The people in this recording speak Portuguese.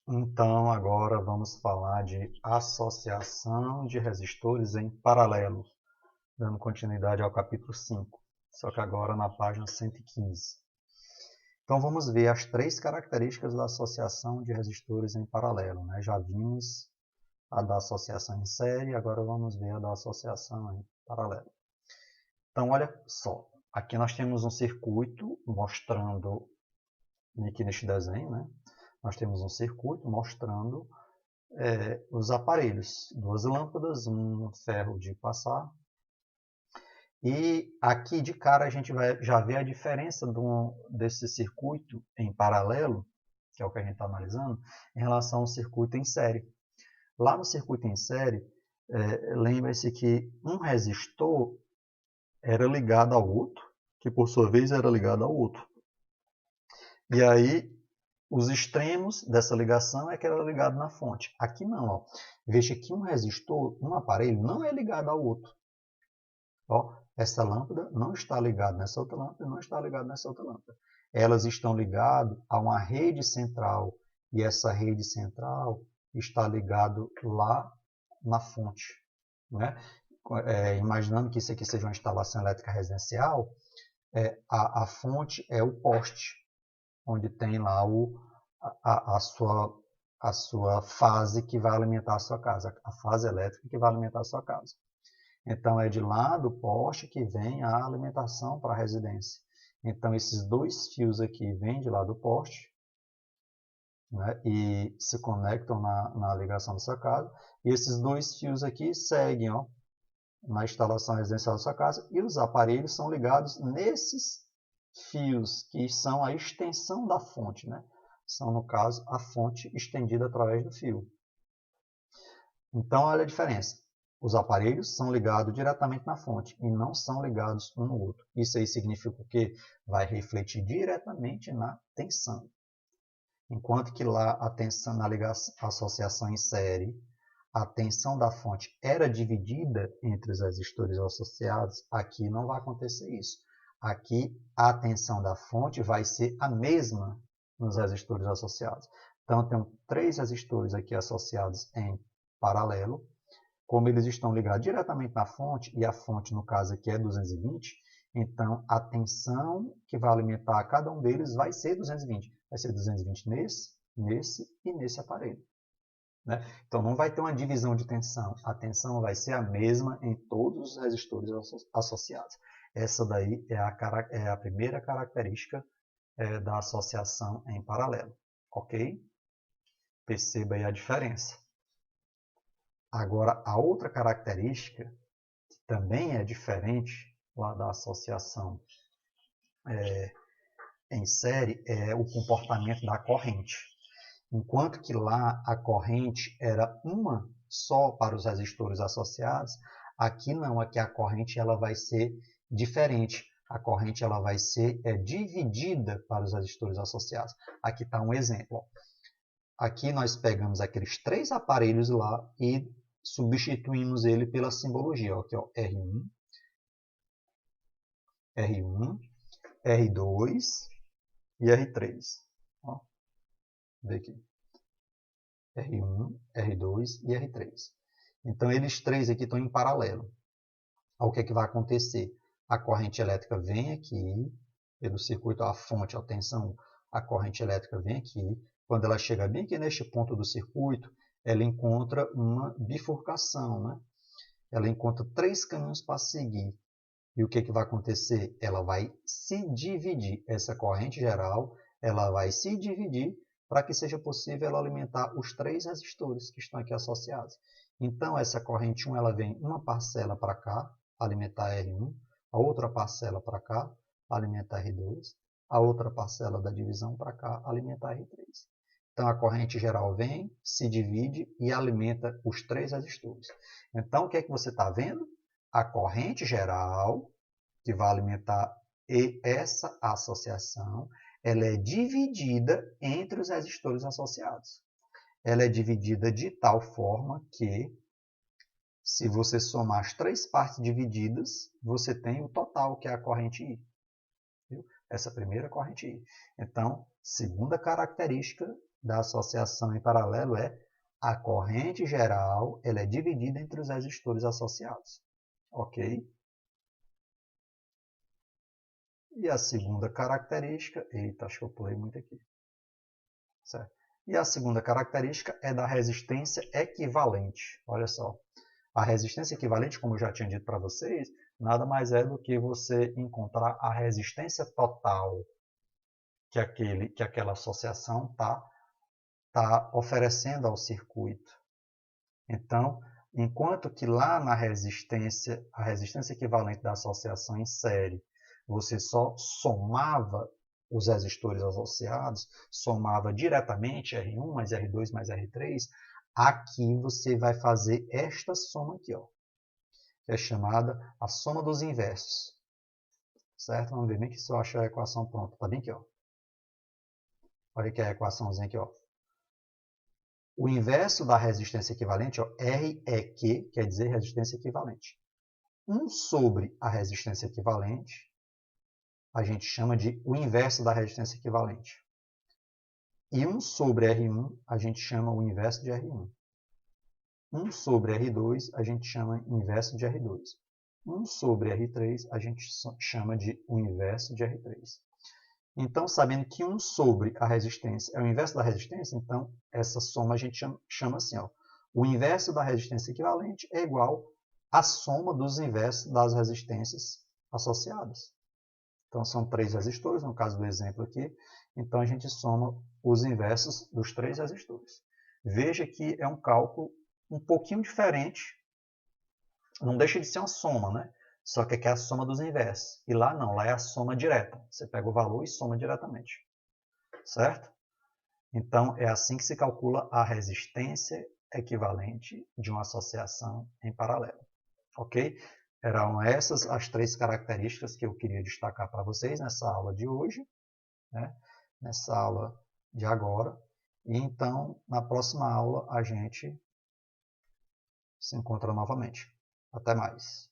Então, agora vamos falar de associação de resistores em paralelo, dando continuidade ao capítulo 5, só que agora na página 115. Então, vamos ver as três características da associação de resistores em paralelo, né? Já vimos a da associação em série, agora vamos ver a da associação em paralelo. Então, olha só, aqui nós temos um circuito mostrando, aqui neste desenho, né? Nós temos um circuito mostrando os aparelhos, duas lâmpadas, um ferro de passar. E aqui de cara a gente vai já ver a diferença desse circuito em paralelo, que é o que a gente está analisando, em relação ao circuito em série. Lá no circuito em série, lembre-se que um resistor era ligado ao outro, que por sua vez era ligado ao outro. E aí os extremos dessa ligação é que era ligado na fonte. Aqui não. Ó. Veja que um resistor, um aparelho, não é ligado ao outro. Ó, essa lâmpada não está ligada nessa outra lâmpada e não está ligada nessa outra lâmpada. Elas estão ligadas a uma rede central. E essa rede central está ligada lá na fonte. Né? Imaginando que isso aqui seja uma instalação elétrica residencial, a fonte é o poste, onde tem lá a sua fase que vai alimentar a sua casa, a fase elétrica que vai alimentar a sua casa. Então, é de lá do poste que vem a alimentação para a residência. Então, esses dois fios aqui vêm de lá do poste, né, e se conectam na ligação da sua casa. E esses dois fios aqui seguem ó, na instalação residencial da sua casa. E os aparelhos são ligados nesses fios, que são a extensão da fonte. Né? São, no caso, a fonte estendida através do fio. Então, olha a diferença. Os aparelhos são ligados diretamente na fonte e não são ligados um no outro. Isso aí significa o quê? Vai refletir diretamente na tensão. Enquanto que lá a tensão na associação em série, a tensão da fonte era dividida entre os resistores associados, aqui não vai acontecer isso. Aqui a tensão da fonte vai ser a mesma nos resistores associados. Então, eu tenho três resistores aqui associados em paralelo. Como eles estão ligados diretamente na fonte, e a fonte, no caso aqui, é 220, então a tensão que vai alimentar cada um deles vai ser 220. Vai ser 220 nesse e nesse aparelho. Né? Então não vai ter uma divisão de tensão. A tensão vai ser a mesma em todos os resistores associados. Essa daí é a primeira característica da associação em paralelo. Ok? Perceba aí a diferença. Agora, a outra característica, que também é diferente lá da associação em série, é o comportamento da corrente. Enquanto que lá a corrente era uma só para os resistores associados, aqui não, aqui a corrente ela vai ser diferente. A corrente ela vai ser dividida para os resistores associados. Aqui está um exemplo. Aqui nós pegamos aqueles três aparelhos lá e substituímos ele pela simbologia. Aqui, ó, R1, R1, R2 e R3. Ó, vê aqui. R1, R2 e R3. Então, eles três aqui estão em paralelo. O que é que vai acontecer? A corrente elétrica vem aqui, pelo circuito, a fonte, a tensão, a corrente elétrica vem aqui. Quando ela chega bem aqui neste ponto do circuito, ela encontra uma bifurcação, né? Ela encontra três caminhos para seguir. E o que, que vai acontecer? Ela vai se dividir. Essa corrente geral, ela vai se dividir para que seja possível ela alimentar os três resistores que estão aqui associados. Então, essa corrente 1 ela vem uma parcela para cá, alimentar R1, a outra parcela para cá, alimentar R2, a outra parcela da divisão para cá, alimentar R3. Então, a corrente geral vem, se divide e alimenta os três resistores. Então, o que é que você está vendo? A corrente geral, que vai alimentar essa associação, ela é dividida entre os resistores associados. Ela é dividida de tal forma que, se você somar as três partes divididas, você tem o total, que é a corrente I. Viu? Essa primeira corrente I. Então, segunda característica da associação em paralelo é a corrente geral, ela é dividida entre os resistores associados. Ok? E a segunda característica... Eita, acho que eu pulei muito aqui. Certo? E a segunda característica é da resistência equivalente. Olha só. A resistência equivalente, como eu já tinha dito para vocês, nada mais é do que você encontrar a resistência total que aquela associação tá oferecendo ao circuito. Então, enquanto que lá na resistência, a resistência equivalente da associação em série, você só somava os resistores associados, somava diretamente R1 mais R2 mais R3, aqui você vai fazer esta soma aqui, ó, que é chamada a soma dos inversos. Certo? Vamos ver bem que se eu achar a equação pronta. Está bem aqui, ó. Olha aqui a equaçãozinha aqui, ó. O inverso da resistência equivalente, ó, REQ, quer dizer resistência equivalente. 1 sobre a resistência equivalente, a gente chama de o inverso da resistência equivalente. E 1 sobre R1, a gente chama o inverso de R1. 1 sobre R2, a gente chama inverso de R2. 1 sobre R3, a gente chama de o inverso de R3. Então, sabendo que 1 sobre a resistência é o inverso da resistência, então essa soma a gente chama assim, ó, o inverso da resistência equivalente é igual à soma dos inversos das resistências associadas. Então, são 3 resistores, no caso do exemplo aqui, então a gente soma os inversos dos 3 resistores. Veja que é um cálculo um pouquinho diferente, não deixa de ser uma soma, né? Só que aqui é a soma dos inversos. E lá não, lá é a soma direta. Você pega o valor e soma diretamente. Certo? Então, é assim que se calcula a resistência equivalente de uma associação em paralelo. Ok? Eram essas as 3 características que eu queria destacar para vocês nessa aula de hoje, né? Nessa aula de agora. E então, na próxima aula, a gente se encontra novamente. Até mais.